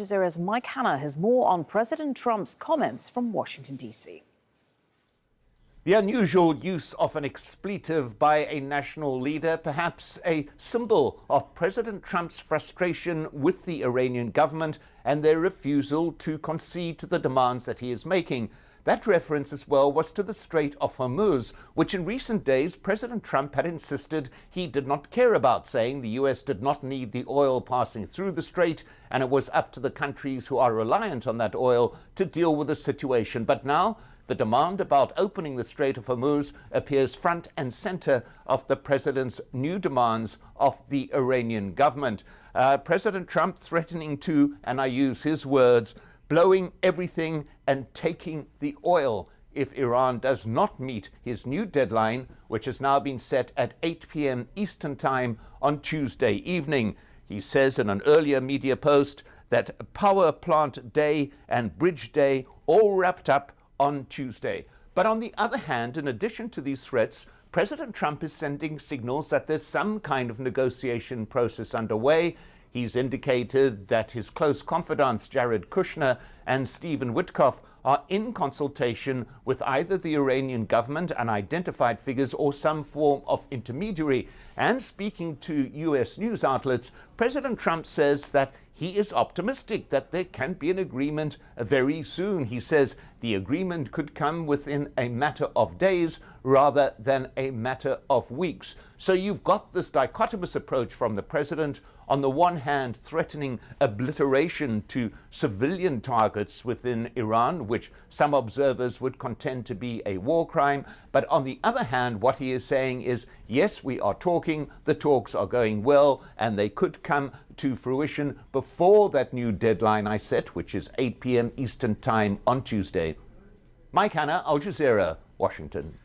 Jazeera's Mike Hanna has more on President Trump's comments from Washington, D.C. The unusual use of an expletive by a national leader, perhaps a symbol of President Trump's frustration with the Iranian government and their refusal to concede to the demands that he is making. That reference as well was to the Strait of Hormuz, which in recent days President Trump had insisted he did not care about, saying the US did not need the oil passing through the strait and it was up to the countries who are reliant on that oil to deal with the situation. But now the demand about opening the Strait of Hormuz appears front and center of the president's new demands of the Iranian government. President Trump threatening to, and I use his words, blowing everything and taking the oil if Iran does not meet his new deadline, which has now been set at 8 p.m. Eastern Time on Tuesday evening. He says in an earlier media post that Power Plant Day and Bridge Day all wrapped up on Tuesday. But on the other hand, in addition to these threats, President Trump is sending signals that there's some kind of negotiation process underway. He's indicated that his close confidants, Jared Kushner and Stephen Witkoff, are in consultation with either the Iranian government, unidentified figures, or some form of intermediary. And speaking to U.S. news outlets, President Trump says that he is optimistic that there can be an agreement very soon. He says the agreement could come within a matter of days rather than a matter of weeks. So you've got this dichotomous approach from the president, on the one hand threatening obliteration to civilian targets within Iran, which some observers would contend to be a war crime. But on the other hand, what he is saying is, yes, we are talking, the talks are going well, and they could come to fruition before that new deadline I set, which is 8 p.m. Eastern Time on Tuesday. Mike Hanna, Al Jazeera, Washington.